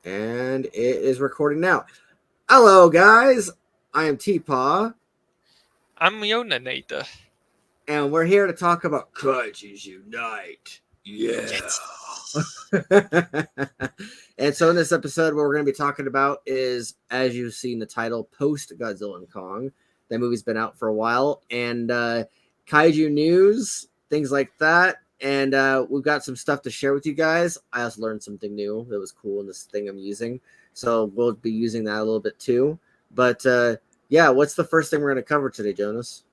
And it is recording now. Hello, guys. I am TPAW, I'm Jonasnator. and we're here to talk about Kaijus Unite. Yeah. Yes. And so in this episode, what we're going to be talking about is, as you've seen the title, post Godzilla X Kong. That movie's been out for a while, and kaiju news, things like that. And we've got some stuff to share with you guys. I also learned something new that was cool in this thing I'm using, so we'll be using that a little bit too. But yeah, what's the first thing we're going to cover today, Jonas?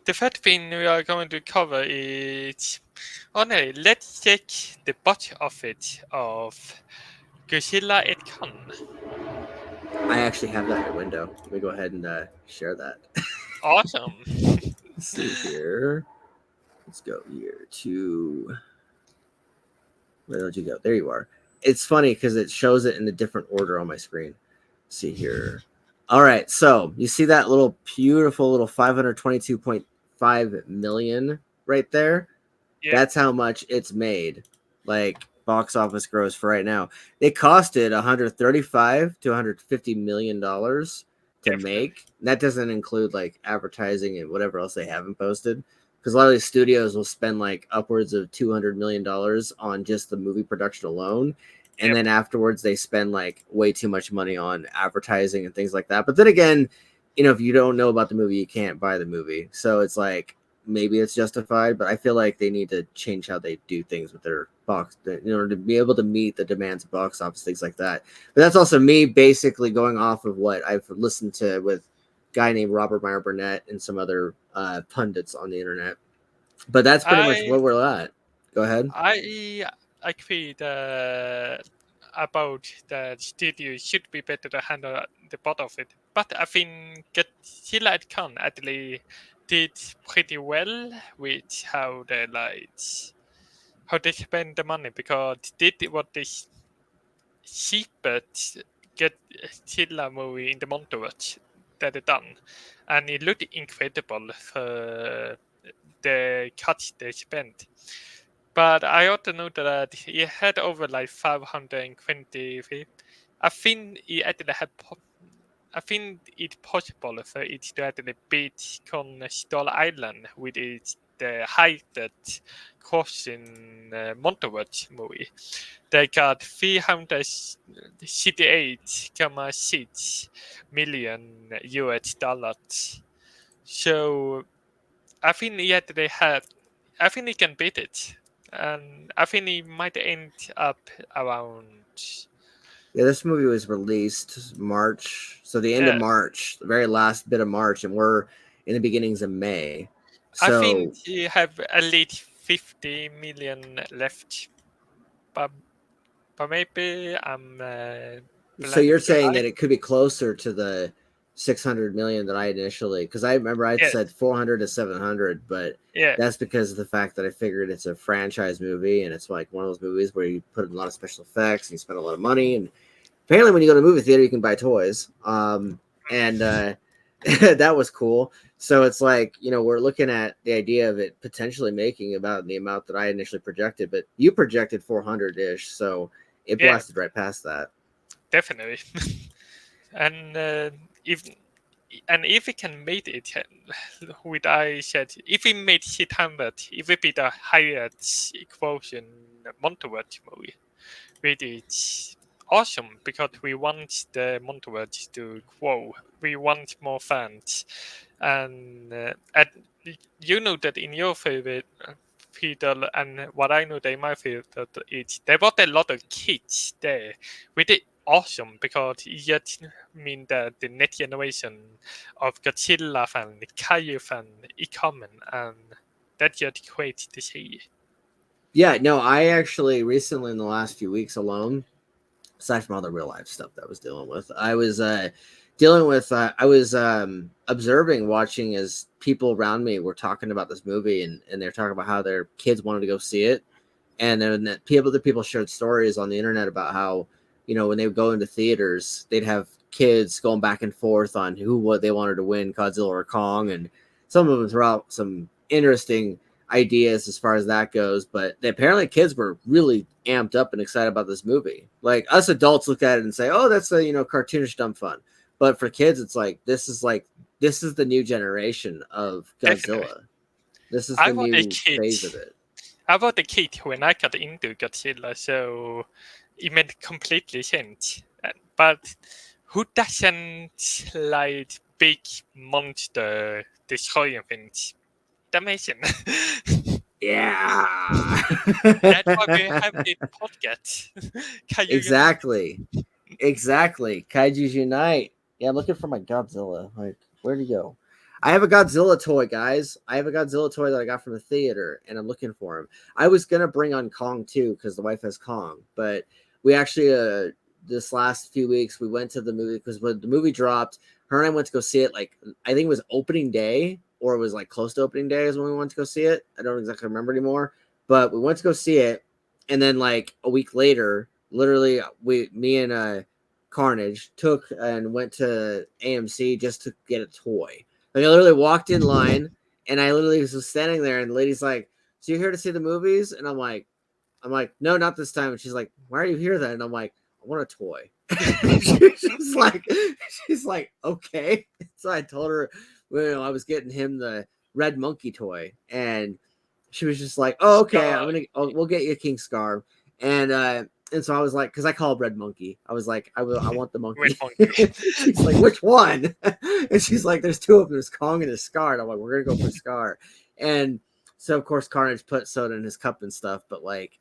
The first thing we are going to cover is let's check the box office of Godzilla X Kong. I actually have that in a window. Let me go ahead and share that. Awesome. Let's see here. Let's go here to where did you go? There you are. It's funny because it shows it in a different order on my screen. Let's see here. All right, so you see that little beautiful little 522.5 million right there? Yeah, That's how much it's made. Like box office gross for right now. It costed 135 to 150 million dollars to definitely. make. That doesn't include like advertising and whatever else they haven't posted. Because a lot of these studios will spend like upwards of $200 million on just the movie production alone, and Yep. then afterwards they spend like way too much money on advertising and things like that. But then again, if you don't know about the movie, you can't buy the movie. So it's like maybe it's justified, but I feel like they need to change how they do things with their box in order to be able to meet the demands of box office, things like that. But that's also me basically going off of what I've listened to with a guy named Robert Meyer Burnett and some other pundits on the internet. But that's pretty much I where we're at. Go ahead. I agree about the studio should be better to handle the part of it. But I think Godzilla X Kong actually did pretty well with how they spend the money because they did what they cheapest Godzilla movie in the montage that they done, and it looked incredible for the cuts they spent. But I also know that it had over like 520. I think it actually had. I think it's possible for it to actually beat Coastal Island with its the highest crossing Montevideo movie. They got 368.6 million US dollars. So I think yet they had. I think they can beat it, and I think it might end up around. Yeah, this movie was released March, so the end of Yeah, March, the very last bit of March, and we're in the beginnings of May. I think So, you have at least 50 million left, but maybe I'm so planning you're too saying high. that it could be closer to the 600 million that I initially, because I remember I'd Yeah, said 400 to 700, but yeah, that's because of the fact that I figured it's a franchise movie and it's like one of those movies where you put in a lot of special effects and you spend a lot of money. And apparently, when you go to a movie theater, you can buy toys. And that was cool. So it's like, we're looking at the idea of it potentially making about the amount that I initially projected, but you projected 400 ish. So it yeah, blasted right past that. definitely. and if if we can make it, with I said, if we made 600, it would be the highest quotient Montevideo movie, which is awesome because we want the Montevideo to grow. We want more fans, and you know that in your favorite field, and what I know that in my field is there was a lot of kids there, which is awesome because it just mean that the next generation of Godzilla fan, Kaiju fan is coming, and that's just great to see. Yeah, no, I actually recently in the last few weeks alone, aside from all the real life stuff that I was dealing with, I was I was observing, watching as people around me were talking about this movie, and they're talking about how their kids wanted to go see it. And then the people shared stories on the internet about how, when they would go into theaters, they'd have kids going back and forth on what they wanted to win, Godzilla or Kong, and some of them throw out some interesting ideas as far as that goes. But apparently kids were really amped up and excited about this movie. Like us adults look at it and say, oh, that's a, cartoonish dumb fun. But for kids, it's like this is the new generation of Godzilla. Definitely. This is I the was a new kid. phase of it. I was a kid when I got into Godzilla, so it made completely sense. But who doesn't like big monster destroying things? That makes sense. Yeah. That's why we have this podcast. Exactly. Kaijus Unite. Yeah, I'm looking for my Godzilla. Like, where'd he go? I have a Godzilla toy, guys. I have a Godzilla toy that I got from the theater, and I'm looking for him. I was gonna bring on Kong too, because the wife has Kong. But we actually, this last few weeks, we went to the movie because when the movie dropped, her and I went to go see it. Like, I think it was opening day, or it was like close to opening day is when we went to go see it. I don't exactly remember anymore, but we went to go see it, and then like a week later, literally, me and Carnage took and went to AMC just to get a toy. Like I literally walked in line, and I literally was standing there, and the lady's like, "So you're here to see the movies?" And I'm like, "No, not this time." And she's like, "Why are you here then?" And I'm like, "I want a toy." she's like, "Okay." So I told her, I was getting him the red monkey toy, and she was just like, "Oh, okay, we'll get you a King Scar." And so I was like, because I call him Red Monkey. I was like, I want the monkey. She's like, which one? And she's like, there's two of them. There's Kong and there's Scar. And I'm like, we're gonna go for Scar. And so of course Carnage put soda in his cup and stuff. But like,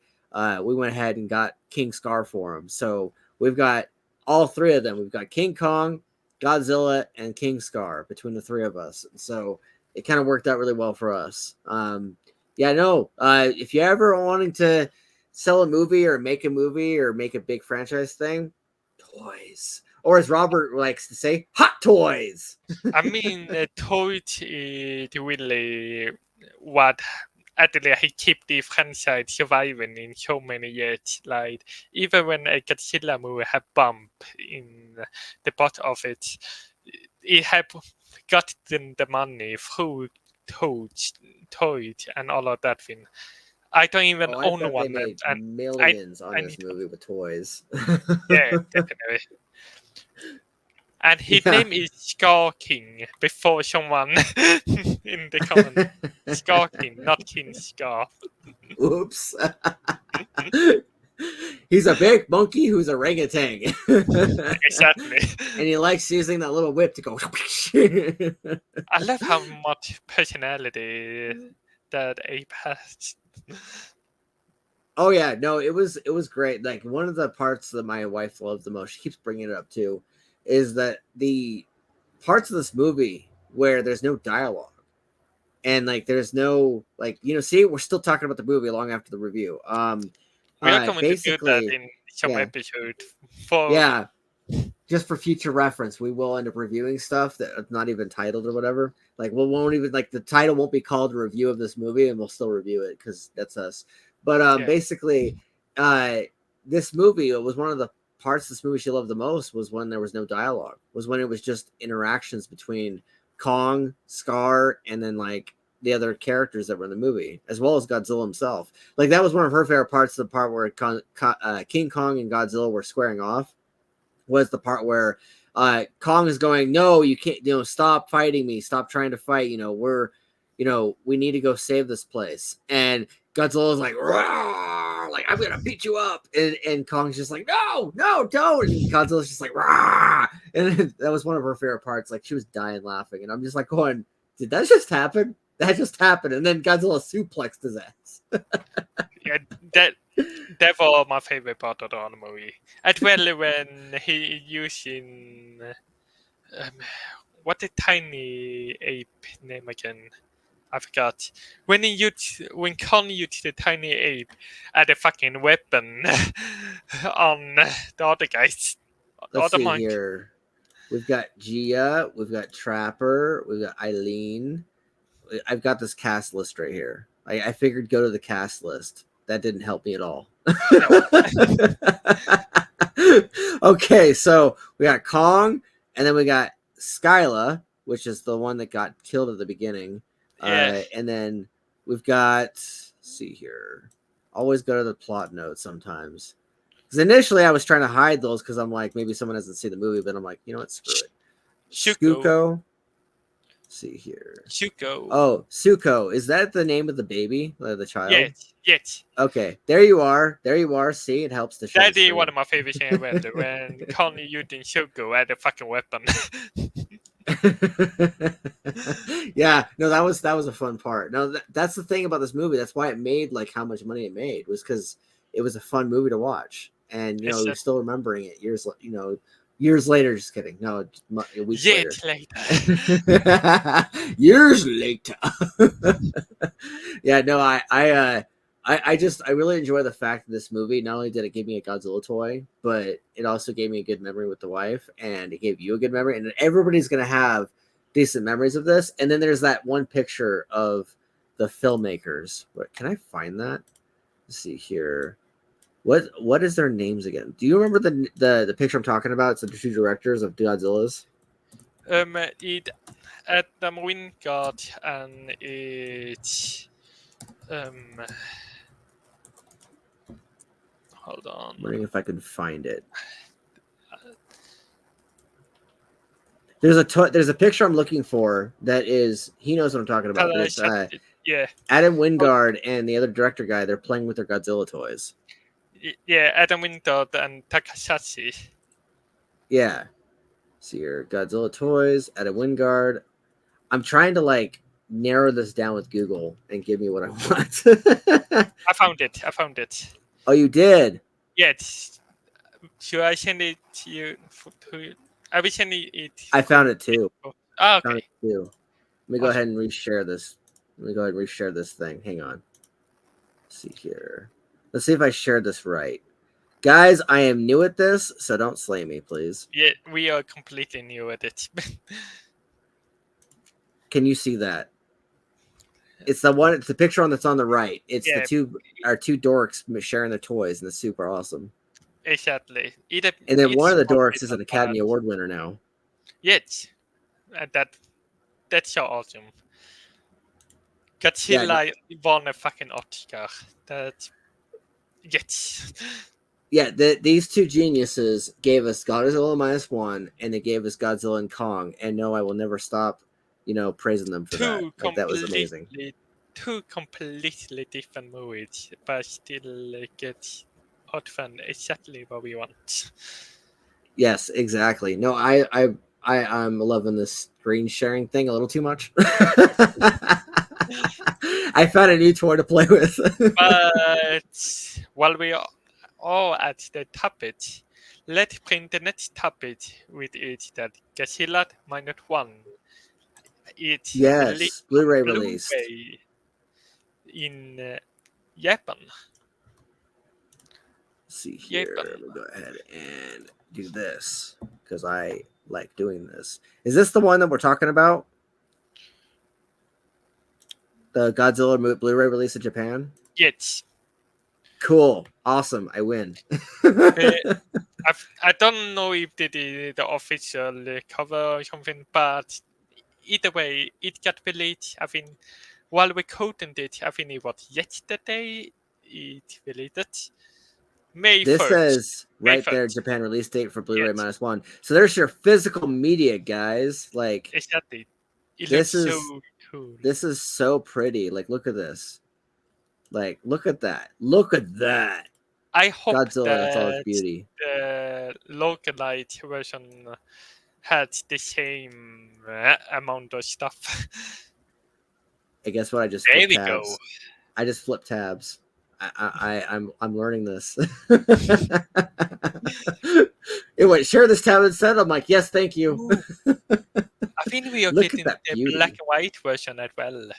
we went ahead and got King Scar for him. So we've got all three of them. We've got King Kong, Godzilla, and King Scar between the three of us. So it kind of worked out really well for us. If you're ever wanting to sell a movie or make a big franchise thing, toys, or as Robert likes to say, hot toys. I mean, toys is really what actually he keep the franchise surviving in so many years. Like even when a Godzilla movie had bump in the box office, it have gotten the money through toys and all of that thing. I don't even own one. They made millions on this movie with toys. Yeah, definitely. And his name is Scar King before someone in the comments. Scar King, not King Scar. Oops. He's a big monkey who's a orangutan. Exactly. And he likes using that little whip to go. I love how much personality that ape has. Oh yeah, no, it was great. Like one of the parts that my wife loves the most, she keeps bringing it up too, is that the parts of this movie where there's no dialogue and like there's no see, we're still talking about the movie long after the review. We are going to do that in some episode. Just for future reference, we will end up reviewing stuff that's not even titled or whatever. Like we won't even the title won't be called a review of this movie, and we'll still review it because that's us. But basically, this movie, it was one of the parts of this movie she loved the most was when there was no dialogue. Was when it was just interactions between Kong, Scar, and then like the other characters that were in the movie, as well as Godzilla himself. Like that was one of her favorite parts. The part where King Kong and Godzilla were squaring off was the part where Kong is going, "No, you can't. Stop fighting me. Stop trying to fight. We need to go save this place." And Godzilla's like, "Rawr! Like I'm gonna beat you up," and Kong's just like, "No, don't!" And Godzilla's just like, "Rawr!" And that was one of her favorite parts. Like she was dying laughing, and I'm just like going, "Did that just happen? That just happened?" And then Godzilla suplexed his ass. Yeah, that was my favorite part of the movie. As well when he using what the tiny ape name again? I forgot. When Kong used the tiny ape as a fucking weapon on the other guys. Let's see here. We've got Gia, we've got Trapper, we've got Eileen. I've got this cast list right here. I figured go to the cast list. That didn't help me at all. Okay, so we got Kong, and then we got Skyla, which is the one that got killed at the beginning. And then we've got. Let's see here. Always go to the plot notes sometimes. Because initially I was trying to hide those because I'm like, maybe someone hasn't seen the movie, but I'm like, you know what? Screw it. Shuko. Let's see here. Shuko. Oh, Suko. Is that the name of the baby? The child? Yes. Okay. There you are. See, it helps to show. That is one of my favorite things ever. When Kong using Shuko as a fucking weapon. Yeah, no, that was a fun part. No, that's the thing about this movie. That's why it made like how much money it made, was because it was a fun movie to watch, and you're still remembering it years later. Just kidding. No, weeks later. Years later. Yeah, no, I really enjoy the fact that this movie, not only did it give me a Godzilla toy, but it also gave me a good memory with the wife, and it gave you a good memory, and everybody's gonna have decent memories of this. And then there's that one picture of the filmmakers. What, can I find that? Let's see here. What is their names again? Do you remember the picture I'm talking about? It's the two directors of Godzilla's. It Adam Wingard, and it's hold on. I'm wondering if I can find it. There's a picture I'm looking for that is, he knows what I'm talking about. It's, yeah, Adam Wingard and the other director guy. They're playing with their Godzilla toys. Yeah, Adam Wingard and Takashi. Yeah. See here, Godzilla toys, Adam Wingard. I'm trying to like narrow this down with Google and give me what I want. I found it. Oh, you did? Yes. Should I send it to you? I will send it. I found it too. Oh, okay. Found it too. Let me go ahead and reshare this. Thing. Hang on. Let's see here. Let's see if I shared this right. Guys, I am new at this, so don't slay me, please. Yeah, we are completely new at it. Can you see that? It's the picture on that's on the right. It's the two dorks sharing their toys, and it's super awesome. Exactly. And then one of the dorks is an Academy Award winner now. Yes, and that's so awesome. Godzilla won a fucking Oscar. Yes. Yeah, these two geniuses gave us Godzilla -1, and they gave us Godzilla and Kong. And no, I will never stop, praising them for that. Like, that was amazing. Two completely different movies, but still get hot fun. Exactly what we want. Yes, exactly. No, I'm loving this screen sharing thing a little too much. I found a new toy to play with. But while we are all at the topic, let's bring the next topic with it, that Godzilla -1. It's Blu-ray release in Japan. Let's see here. Let me go ahead and do this because I like doing this. Is this the one that we're talking about? The Godzilla Blu-ray release in Japan? Yes. Cool. Awesome. I win. I don't know if they did the official cover or something, but either way, it got released. I think while we quoted it, I think it was yesterday it released. May 1st. This says right there, Japan release date for Blu-ray -1. So there's your physical media, guys. Like, exactly. It looks so cool. This is so pretty. Like, look at this. Like, look at that. Look at that. I hope Godzilla, that's all its that beauty. the localized version had the same amount of stuff. I guess what I just there flipped we tabs. go. I just flipped tabs. I'm learning this. It went share this tab instead. I'm like, yes, thank you. I think we are getting the black and white version as well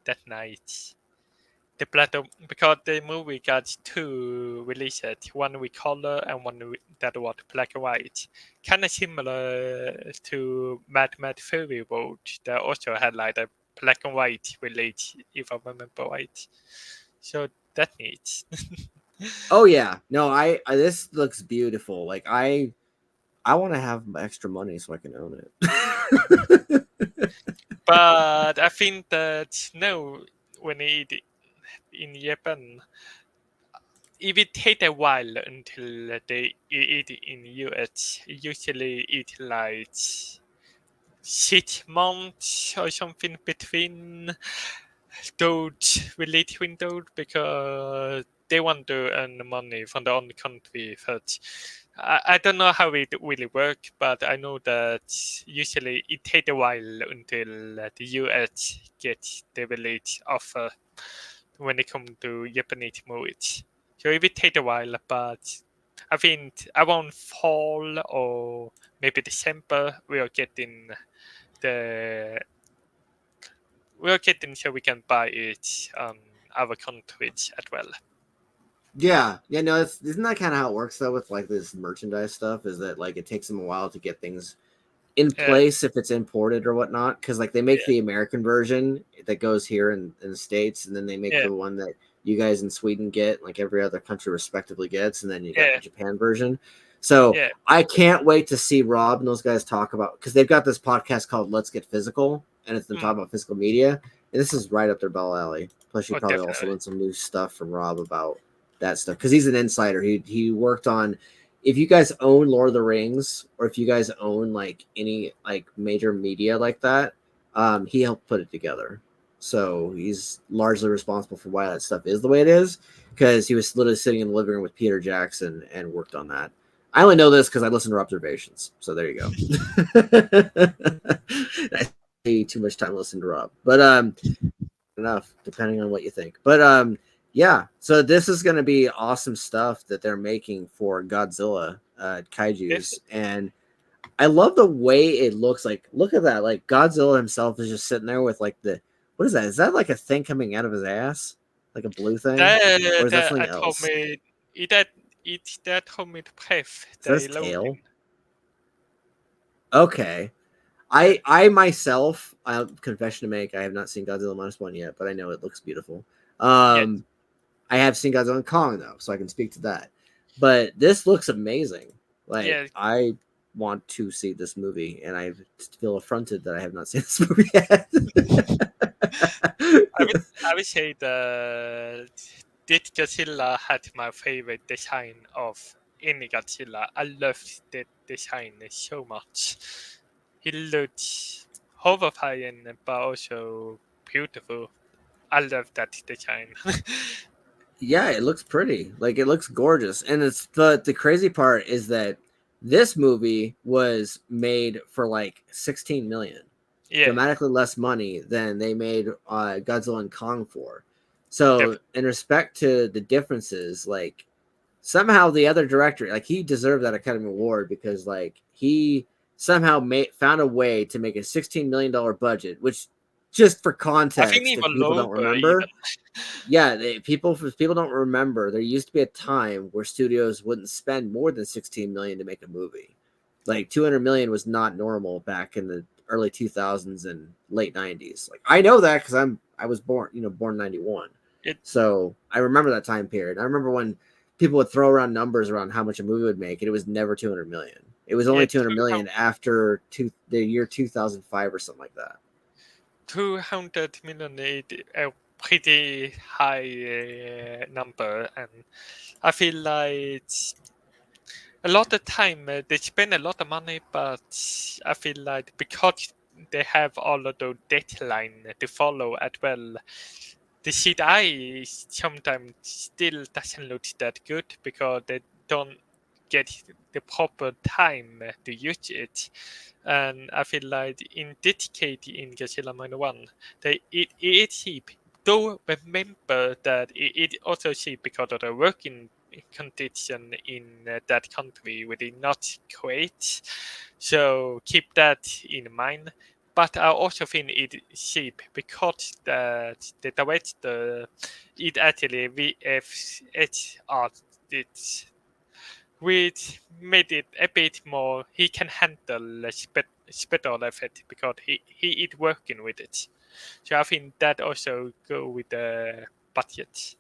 that night. The because the movie got two releases, one with color and one that was black and white. Kind of similar to Mad Fury Road that also had like a black and white release, if I remember right. So that's neat. Oh yeah, no, I this looks beautiful. Like I want to have extra money so I can own it. But I think that when it in Japan, it will take a while until they eat it in US. Usually, it like 6 months or something between those related windows because they want to earn money from their own country first. I don't know how it really works, but I know that usually it takes a while until the US gets the release offer when it comes to Japanese movies. So it will take a while, but I think around fall or maybe December we are getting the so we can buy it on our countries as well. Yeah, no, isn't that kind of how it works though with like this merchandise stuff? Is that like it takes them a while to get things in Yeah, place if it's imported or whatnot? Because like they make yeah, the American version that goes here in the States, and then they make yeah, the one that you guys in Sweden get, like every other country respectively gets, and then you got the yeah, Japan version. So yeah. I can't wait to see Rob and those guys talk about, because they've got this podcast called Let's Get Physical, and it's them Mm. talking about physical media, and this is right up their bell alley. Plus, you Oh, probably also definitely. learn some new stuff from Rob about that stuff because he's an insider. He worked on, if you guys own Lord of the Rings or if you guys own like any like major media like that, he helped put it together. So he's largely responsible for why that stuff is the way it is, because he was literally sitting in the living room with Peter Jackson and worked on that. I only know this because I listened to Observations. So there you go. I spend too much time listening to Rob, but enough depending on what you think. But yeah, so this is going to be awesome stuff that they're making for Godzilla Kaijus, Yes. and I love the way it looks. Like, look at that! Like Godzilla himself is just sitting there with like the, what is that? Is that like a thing coming out of his ass, like a blue thing, or is that something That told else? me that told me to press Is that the his tail? loading. Okay. Yeah, I myself, I have a confession to make. I have not seen Godzilla -1 yet, but I know it looks beautiful. yeah, I have seen Godzilla Kong though, so I can speak to that. But this looks amazing. Like yeah. I want to see this movie, and I feel affronted that I have not seen this movie yet. I would say that this Godzilla had my favorite design of any Godzilla. I loved the design so much. He looked horrifying, but also beautiful. I love that design. Yeah, it looks pretty. Like it looks gorgeous. And it's the crazy part is that this movie was made for like 16 million. Yeah, Dramatically less money than they made Godzilla and Kong for. So, definitely. in respect to the differences, like somehow the other director, like he deserved that Academy Award because like he somehow found a way to make a $16 million budget, which just for I think context, if even people don't lower even. remember, yeah, people don't remember. There used to be a time where studios wouldn't spend more than 16 million to make a movie. Like 200 million was not normal back in the early 2000s and late 90s. Like I know that because I was born, born 91. It, So I remember that time period. I remember when people would throw around numbers around how much a movie would make, and it was never 200 million. It was only yeah, 200 million after the year 2005 or something like that. 200 million is a pretty high number, and I feel like a lot of time they spend a lot of money, but I feel like because they have all of those deadline to follow as well, the CGI sometimes still doesn't look that good because they don't get the proper time to use it. And I feel like in this case in Godzilla -1, it is cheap. Though remember that it also cheap because of the working condition in that country were not great. So keep that in mind. But I also think it is cheap because the director it actually VFX art it which made it a bit more he can handle the special effect because he is working with it. So I think that also go with the budget.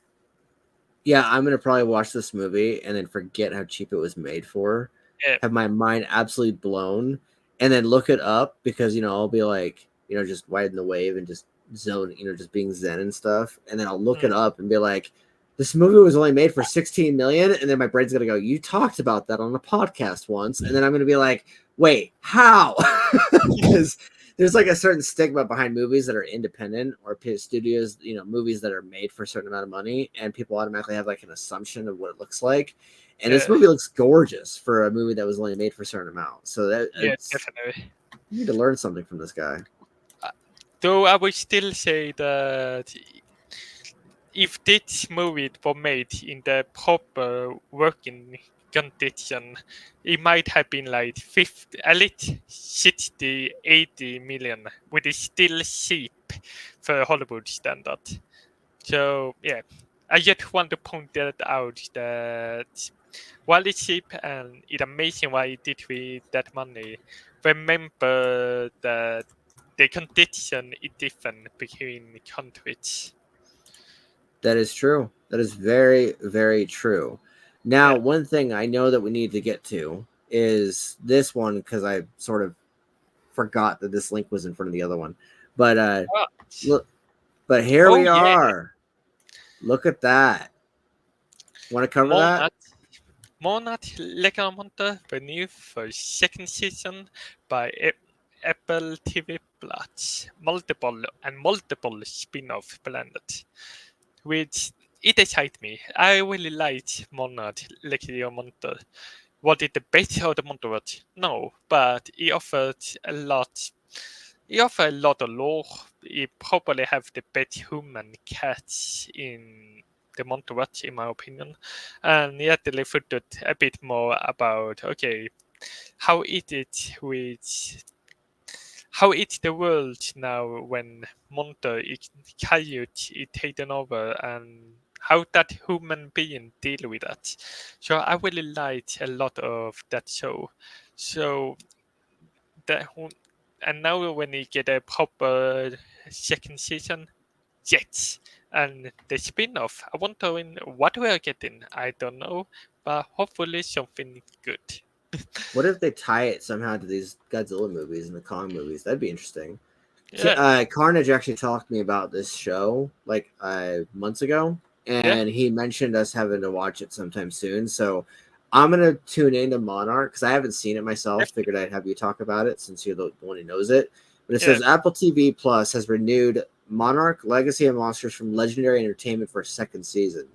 Yeah, I'm gonna probably watch this movie and then forget how cheap it was made for, Yeah, have my mind absolutely blown, and then look it up because I'll be like, just riding the wave and just zone, just being zen and stuff, and then I'll look it up and be like, this movie was only made for 16 million, and then my brain's gonna go, you talked about that on a podcast once, and then I'm gonna be like, wait, how? Because there's like a certain stigma behind movies that are independent or studios, movies that are made for a certain amount of money, and people automatically have like an assumption of what it looks like. And this movie looks gorgeous for a movie that was only made for a certain amount. So that definitely. You need to learn something from this guy. Though I would still say that if this movie was made in the proper working condition, it might have been like 50, at least 60, 80 million, which is still cheap for Hollywood standard. So yeah, I just want to point that out that while it's cheap and it's amazing why it did with that money, remember that the condition is different between countries. That is true. That is very, very true. Now, one thing I know that we need to get to is this one, because I sort of forgot that this link was in front of the other one. But look, but here we are. Look at that. Want to cover that? Monarch Legamonte renewed for second season by Apple TV Plus. Multiple spin-off planned. Which it excites me. I really liked Monarch Legamonte. Was it the best of the Monterey? No, but it offered a lot. It offered a lot of lore. It probably have the best human cats in the Monterey, in my opinion. And yet they footed a bit more about how is the world now when Monte Kaijus is taken over, and how that human being deal with that. So I really liked a lot of that show. So and now when you get a proper second season, yes. And the spin-off, I wonder what we are getting. I don't know, but hopefully something good. What if they tie it somehow to these Godzilla movies and the Kong movies? That'd be interesting. Yeah. Carnage actually talked to me about this show like months ago, and he mentioned us having to watch it sometime soon. So I'm gonna tune into Monarch because I haven't seen it myself. Figured I'd have you talk about it since you're the one who knows it. But it says Apple TV Plus has renewed Monarch: Legacy of Monsters from Legendary Entertainment for a second season.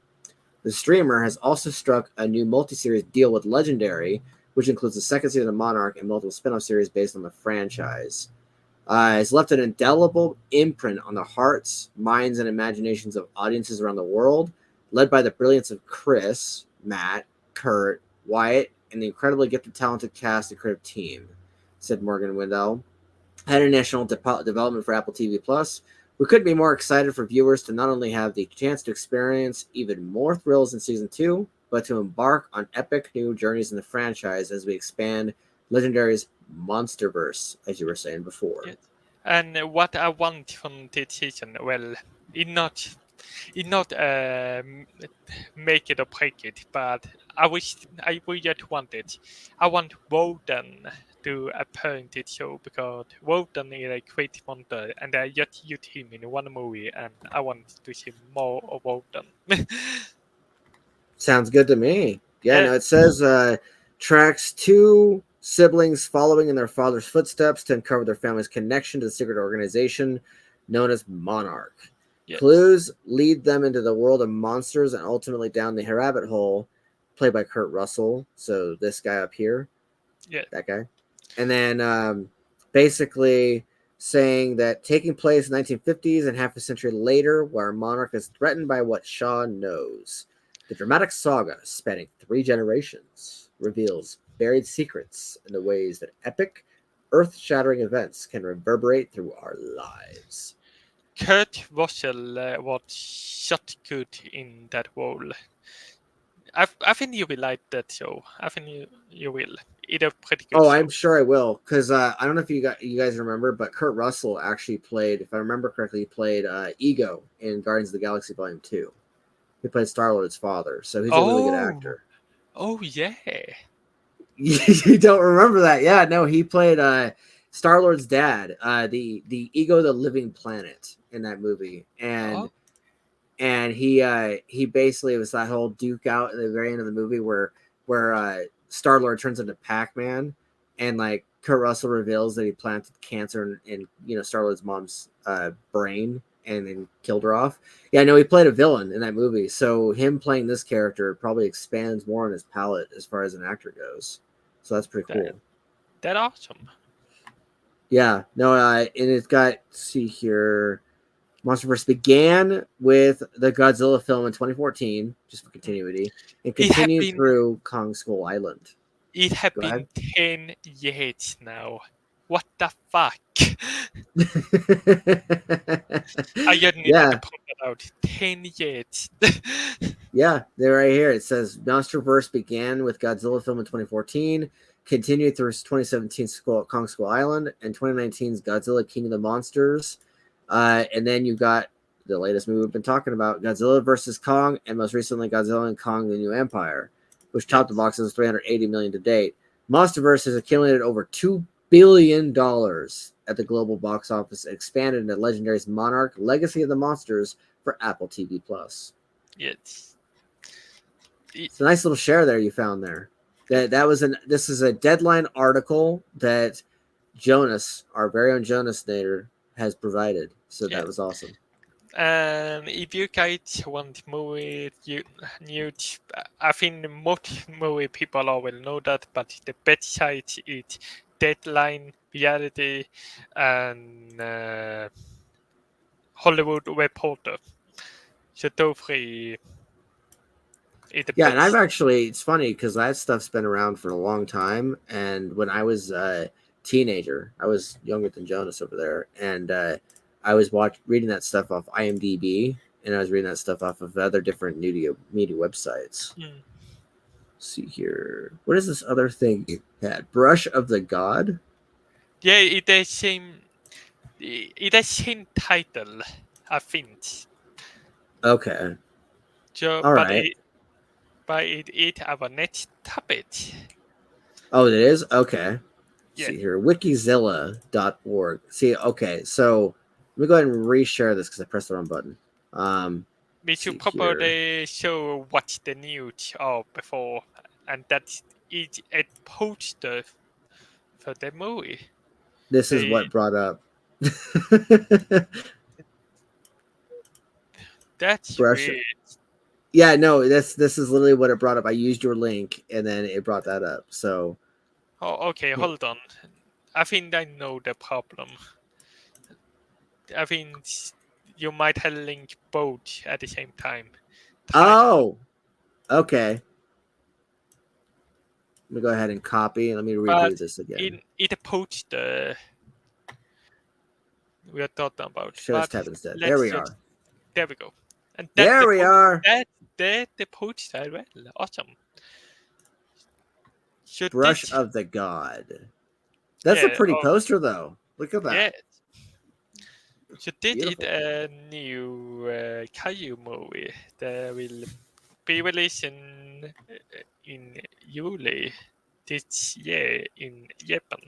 The streamer has also struck a new multi-series deal with Legendary, which includes the second season of Monarch and multiple spin-off series based on the franchise. It's left an indelible imprint on the hearts, minds, and imaginations of audiences around the world, led by the brilliance of Chris, Matt, Kurt, Wyatt, and the incredibly gifted, talented cast and creative team, said Morgan Wendell, head of national development for Apple TV Plus. We couldn't be more excited for viewers to not only have the chance to experience even more thrills in season 2, but to embark on epic new journeys in the franchise as we expand Legendary's Monsterverse, as you were saying before. Yes. And what I want from this season, well, it not make it or break it, but I would just want it. I want Woden to appear in this show because Woden is a great monster, and I just used him in one movie, and I want to see more of Woden. Sounds good to me. Yeah, no, it says tracks 2 siblings following in their father's footsteps to uncover their family's connection to the secret organization known as Monarch. Yes. Clues lead them into the world of monsters and ultimately down the rabbit hole, played by Kurt Russell. So this guy up here, that guy. And then basically saying that taking place in the 1950s and half a century later, where Monarch is threatened by what Shaw knows. The dramatic saga, spanning 3 generations, reveals buried secrets in the ways that epic, earth-shattering events can reverberate through our lives. Kurt Russell was shot good in that role. I think you will like that show. I think you will. It's a pretty good show. I'm sure I will, because I don't know if you guys remember, but Kurt Russell actually played, if I remember correctly, he played Ego in Guardians of the Galaxy Volume 2. He played Star-Lord's father, so he's a really good actor. Oh, yeah. You don't remember that? Yeah, no, he played Star-Lord's dad, the Ego, the Living Planet, in that movie, and Oh, he basically, it was that whole duke out at the very end of the movie where Star-Lord turns into Pac-Man, and like Kurt Russell reveals that he planted cancer in Star-Lord's mom's brain and then killed her off. Yeah, no, he played a villain in that movie, so him playing this character probably expands more on his palette as far as an actor goes. So that's pretty cool. that's awesome. Yeah, no, and it's got, see here, Monsterverse began with the Godzilla film in 2014, just for continuity, and continued through Kong Skull Island. It have Go been 10 years now. What the fuck? I just need to point that out. 10 years. Yeah, they're right here. It says Monsterverse began with Godzilla film in 2014, continued through 2017's Kong Skull Island, and 2019's Godzilla King of the Monsters. And then you got the latest movie we've been talking about, Godzilla vs. Kong, and most recently Godzilla and Kong: The New Empire, which topped the box office $380 million to date. Monsterverse has accumulated over $2 billion at the global box office, expanded into Legendary's Monarch: Legacy of the Monsters for Apple TV Plus. Yes. It's a nice little share there you found there. This is a Deadline article that Jonas, our very own Jonasnator, has provided. So that was awesome. And if you guys want movie news, I think most movie people already know that, but the best site is Deadline, Reality, and Hollywood Reporter. So those three is the best. And I've actually, it's funny because that stuff's been around for a long time. And when I was a teenager, I was younger than Jonas over there, and I was reading that stuff off IMDb, and I was reading that stuff off of other different media websites. Let's see here. What is this other thing you had? Brush of the God? Yeah, it is same title, I think. Okay. So, all but right. But it is our next topic. Oh, it is? Okay. Yeah. See here. Wikizilla.org. See, okay. So let me go ahead and reshare this because I pressed the wrong button. We should probably show what the news are before, and that is a poster for the movie. This is what brought up. That's weird. Yeah, no, this is literally what it brought up. I used your link, and then it brought that up. So. Oh, okay. Hold on. I think I know the problem. I think you might have linked both at the same time. Oh, okay. Let me go ahead and copy. Let me redo this again. In the poster we are talking about. Shows tab instead. There we are. There we go. And there we are. That's the poster as well. Awesome. Brush of the God. That's a pretty poster, though. Look at that. Yeah. So this is a new Kaiju movie that will be released in July this year in Japan.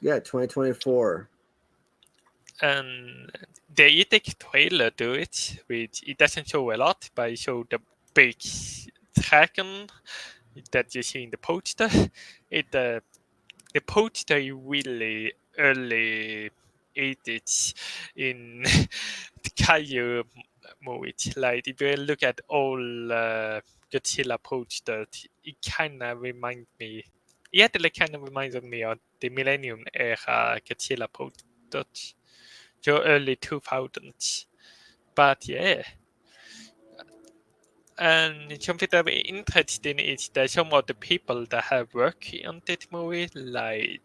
Yeah, 2024. And there is a trailer to it, which it doesn't show a lot, but it shows the big dragon that you see in the poster. The poster is really early 80s in the Kaiju movies. Like if you look at all Godzilla posters, it kind of reminds me. It actually kind of reminds me of the Millennium era Godzilla posters. So early 2000s. But yeah. And something that I'm interested in is that some of the people that have worked on this movie, like,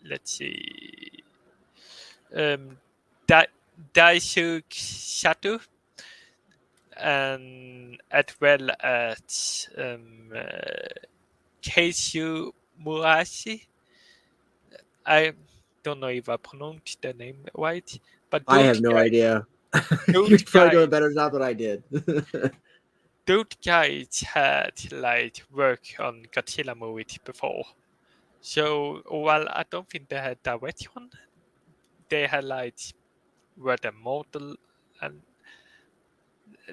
let's see, Daisuke Sato, and as well as Keishu Murashi. I don't know if I pronounced the name right, but I have no idea. You're probably doing better job than I did. Those guys had like work on Godzilla movies before, so while I don't think they had direct one, they had like were the model and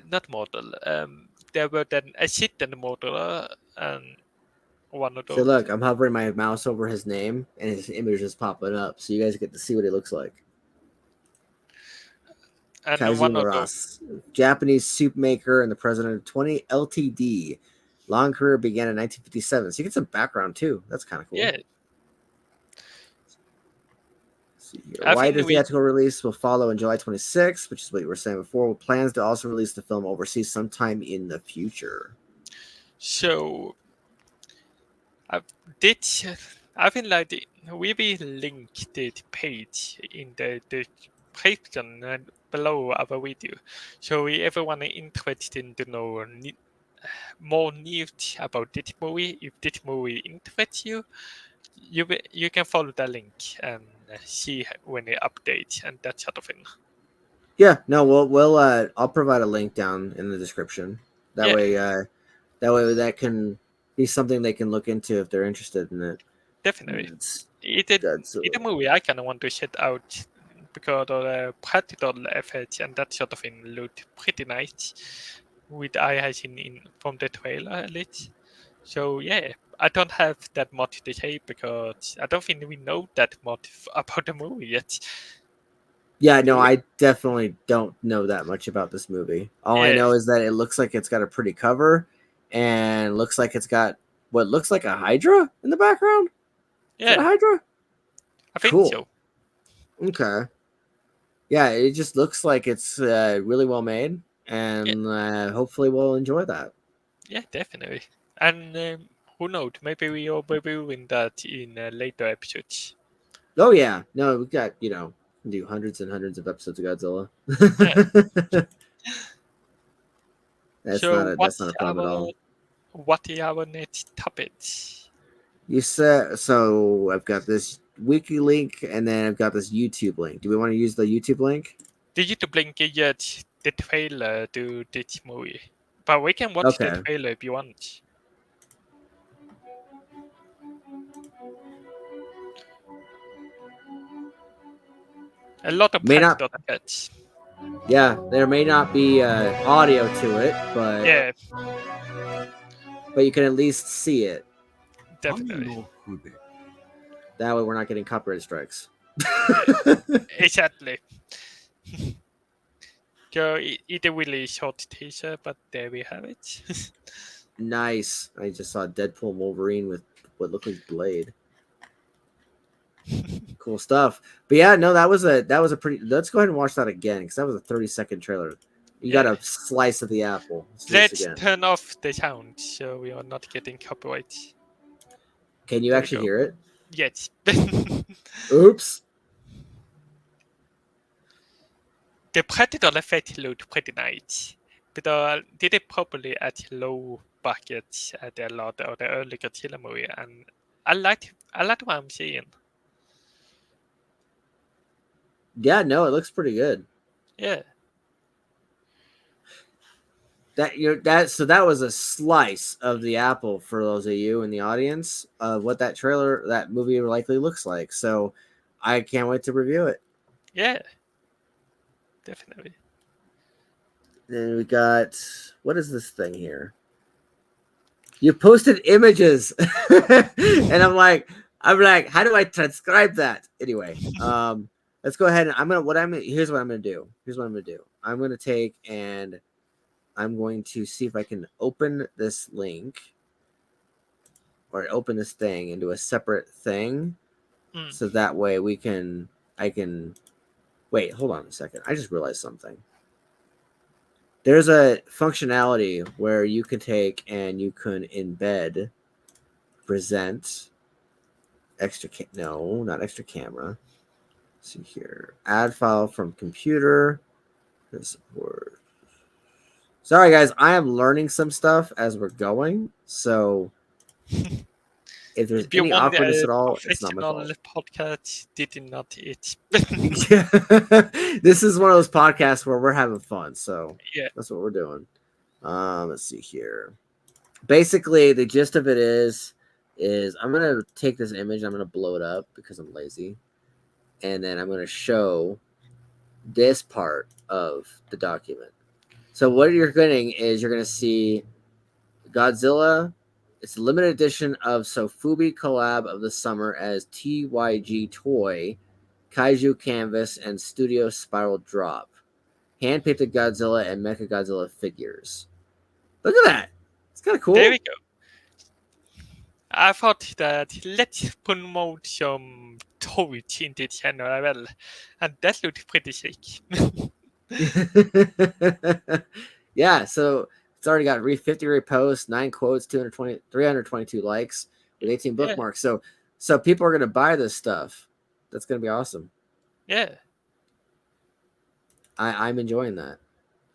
not model. There were then assistant modeler and one of So those. look, I'm hovering my mouse over his name, and his image is popping up, so you guys get to see what he looks like. And Kaiju one of those. Unite, Japanese soup maker and the president of 20 Ltd. Long career began in 1957. So you get some background too. That's kind of cool. Yeah, See here. I Wider think we theatrical release will follow in July 26th, which is what you were saying before, with plans to also release the film overseas sometime in the future. so did I think like we will link the page in the description below our video. So if everyone is interested to know more news about this movie, if this movie interests you, you can follow the link and see when it updates and that sort of thing. Yeah, no, we'll I'll provide a link down in the description. That Yeah. way that can be something they can look into if they're interested in it. Definitely. It's It's a movie I kind of want to check out because of the practical effects and that sort of thing looked pretty nice, with I have seen from the trailer at least. So yeah, I don't have that much to say because I don't think we know that much about the movie yet. Yeah, no, I definitely don't know that much about this movie. All I Yeah. know is that it looks like it's got a pretty cover and looks like it's got what looks like a Hydra in the background. Is that a Yeah, Hydra? I think Cool. so. Okay. Yeah, it just looks like it's really well made, and hopefully we'll enjoy that. Yeah, definitely. And who knows? Maybe we will be doing that in later episodes. Oh yeah, no, we got do hundreds and hundreds of episodes of Godzilla. That's So not a problem at all. what is our next topic? You said so. I've got this wiki link, and then I've got this YouTube link. Do we want to use the YouTube link? Did you blink yet the trailer to this movie? But we can watch the Okay. trailer if you want. A lot of May not. practical effects. Yeah, there may not be audio to it, but Yeah, you can at least see it. definitely. That way, we're not getting copyright strikes. Exactly. So it's a really short teaser, but there we have it. Nice. I just saw Deadpool and Wolverine with what looked like Blade. Cool stuff. But yeah, no, that was a pretty. Let's go ahead and watch that again because that was a 30-second trailer. You got a slice of the apple. Let's turn off the sound so we are not getting copyright. Can you actually hear it? Yes. Oops. The practical effect looked pretty nice, but did it properly at low budget at a lot of the early Godzilla movie, and I like what I'm seeing. Yeah, no, it looks pretty good. Yeah. That was a slice of the apple for those of you in the audience of what that movie likely looks like. So I can't wait to review it. Yeah. Definitely. Then we got what is this thing here? You posted images, and I'm like, how do I transcribe that? Anyway, let's go ahead and here's what I'm gonna do. I'm gonna take and I'm going to see if I can open this link or open this thing into a separate thing, so that way I can. Wait, hold on a second. I just realized something. There's a functionality where you can take and you can embed, present, not extra camera. Let's see here. Add file from computer. Support. Sorry, guys. I am learning some stuff as we're going. So if there's any awkwardness at all, it's not my fault. Podcast did not it. This is one of those podcasts where we're having fun, so yeah, that's what we're doing. Let's see here. Basically, the gist of it is I'm gonna take this image, I'm gonna blow it up because I'm lazy, and then I'm gonna show this part of the document. So what you're getting is you're going to see Godzilla. It's a limited edition of Sofubi collab of the summer as TYG toy, Kaiju canvas, and Studio Spiral drop. Hand-painted Godzilla and Mechagodzilla figures. Look at that. It's kind of cool. There we go. I thought that let's promote some toys in the channel as well, and that looked pretty sick. Yeah, so it's already got 50 reposts, 9 quotes, 322 likes with 18 bookmarks. So people are going to buy this stuff. That's going to be awesome. Yeah. I'm enjoying that.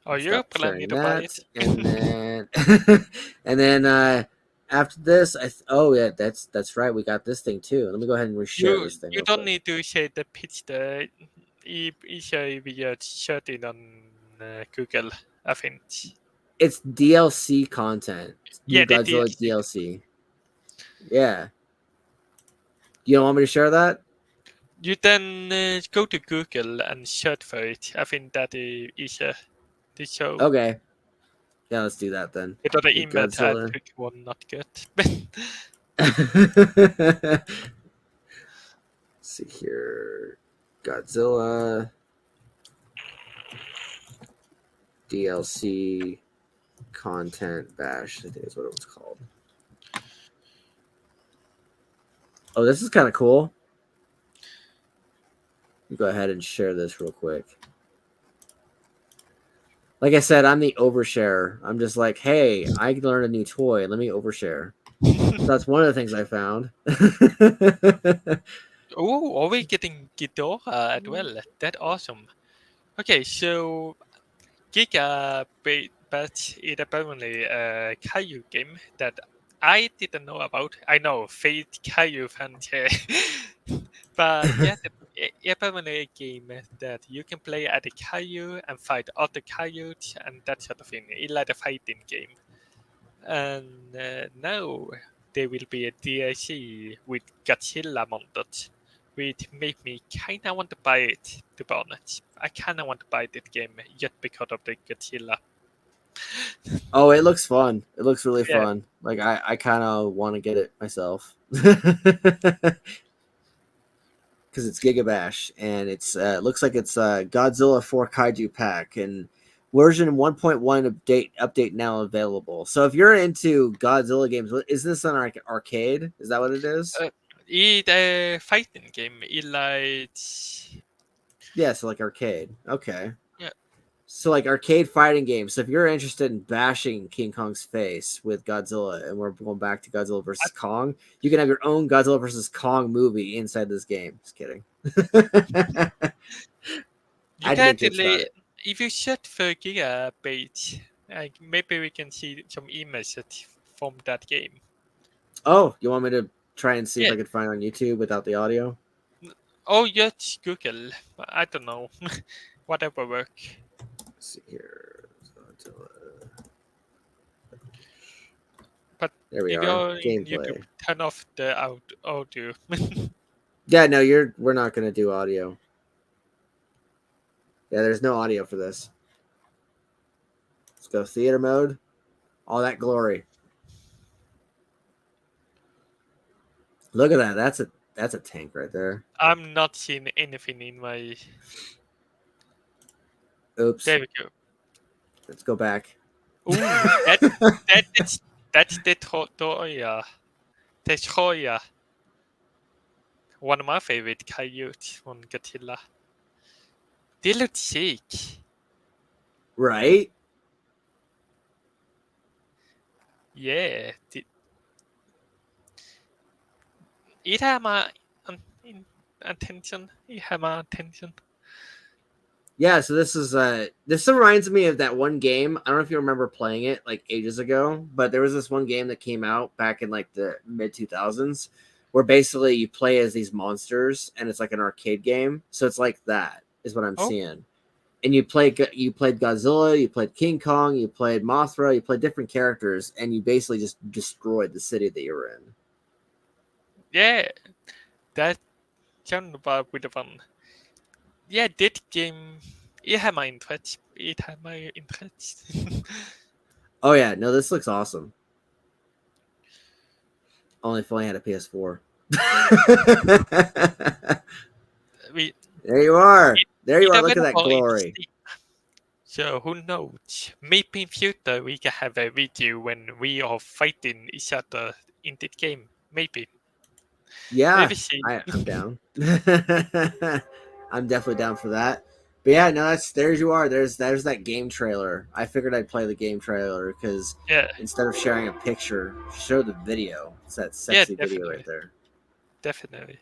Oh, you're planning to buy it? And then after this, that's right. We got this thing too. Let me go ahead and reshare this thing. You don't need to share the picture. It's via searching on Google, I think. It's DLC content. Yeah, the Godzilla DLC. Yeah. You don't want me to share that? You then go to Google and search for it. I think that is easier to show. Okay. Yeah, let's do that then. Because the image I took one not good. Let's see here. Godzilla DLC content bash, I think is what it was called. Oh, this is kind of cool. Go ahead and share this real quick. Like I said, I'm the overshare. I'm just like, hey, I learned a new toy. Let me overshare. So that's one of the things I found. Oh, are we getting Ghidorah as well? That's awesome. Okay, so Gigabyte is apparently a Kaiju game that I didn't know about. I know, Fate Kaiju fans here. But yeah, apparently a game that you can play at a Kaiju and fight other Kaijus and that sort of thing. It's like a fighting game. And now there will be a DLC with Godzilla mounted, which made me kinda want to buy it, to be honest. I kinda want to buy that game just because of the Godzilla. Oh, it looks fun. It looks really fun. Like I kind of want to get it myself. Because it's Gigabash, and it's looks like it's Godzilla 4 Kaiju Pack, and version 1.1 update now available. So if you're into Godzilla games, is this an arcade? Is that what it is? It's a fighting game. It's like so like arcade. Okay. Yeah. So like arcade fighting games. So if you're interested in bashing King Kong's face with Godzilla, and we're going back to Godzilla versus Kong, you can have your own Godzilla versus Kong movie inside this game. Just kidding. If you search for Gigabyte, maybe we can see some images from that game. Oh, you want me to try and see if I could find it on YouTube without the audio? Oh, yes, Google. I don't know. Whatever work. Let's see here. But there we are. Gameplay. You could turn off the audio. Yeah, no, we're not gonna do audio. Yeah, there's no audio for this. Let's go theater mode. All that glory. Look at that. That's a tank right there. I'm not seeing anything in my. Oops. There we go. Let's go back. Ooh, that's the Toya. The Toya. One of my favorite Kaijus on Godzilla. They look sick. Right? Yeah. It had my attention. It had my attention. Yeah, so this reminds me of that one game. I don't know if you remember playing it like ages ago, but there was this one game that came out back in like the mid 2000s where basically you play as these monsters and it's like an arcade game. So it's like that is what I'm seeing. And you played Godzilla, you played King Kong, you played Mothra, you played different characters, and you basically just destroyed the city that you were in. Yeah, that sounds about with the fun. Yeah, that game It had my interest. It had my interest. Oh yeah, no, this looks awesome. Only if I only had a PS4. we There you are. it, There you it are. Look at that available in glory. Steam. So who knows? Maybe in future we can have a video when we are fighting each other in this game. Maybe. Yeah, Maybe see. I'm down. I'm definitely down for that. But yeah, no, there's you are. There's that game trailer. I figured I'd play the game trailer because Yeah. instead of sharing a picture, show the video. It's that sexy video right there. Definitely.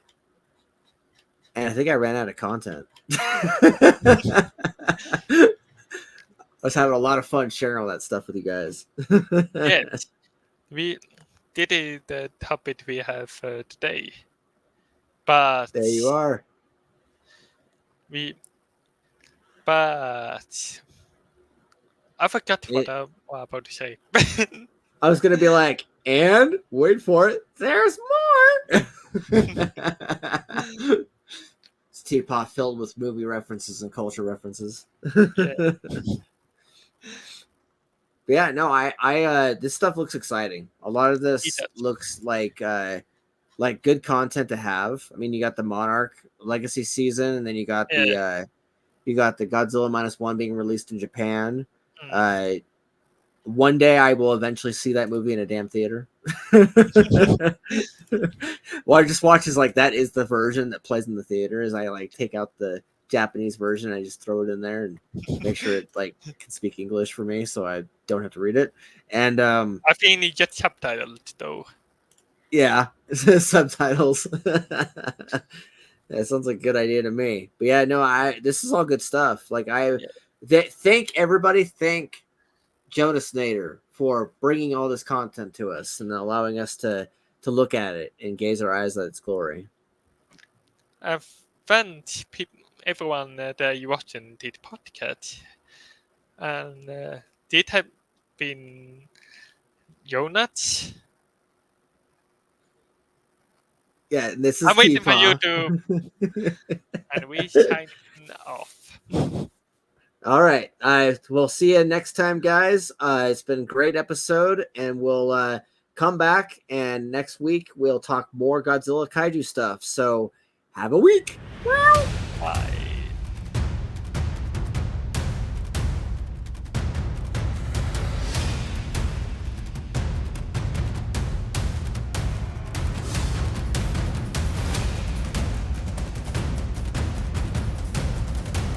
And I think I ran out of content. I was having a lot of fun sharing all that stuff with you guys. Yes. We did it, the topic we have today. But there you are. But I forgot what I was about to say. I was gonna be like, and wait for it, there's more. It's Teapot filled with movie references and culture references. Yeah. But yeah, no, I this stuff looks exciting. A lot of this looks like good content to have. I mean, you got the Monarch Legacy season, and then you got the Godzilla -1 being released in Japan. One day I will eventually see that movie in a damn theater. Well, I just watch is like that is the version that plays in the theater. Is I like take out the Japanese version, I just throw it in there and make sure it like can speak English for me, so I don't have to read it. And I think it gets subtitled though. Yeah, subtitles. That sounds like a good idea to me. But yeah, no, this is all good stuff. Like thank Jonasnator for bringing all this content to us and allowing us to look at it and gaze our eyes at its glory. I've thanked everyone that you watching this podcast, and it have been Jonas. Yeah, this is I'm waiting for you Teapot. to, and we sign off. All right, we'll see you next time, guys. It's been a great episode, and we'll come back, and next week we'll talk more Godzilla Kaiju stuff. So have a week. Bye.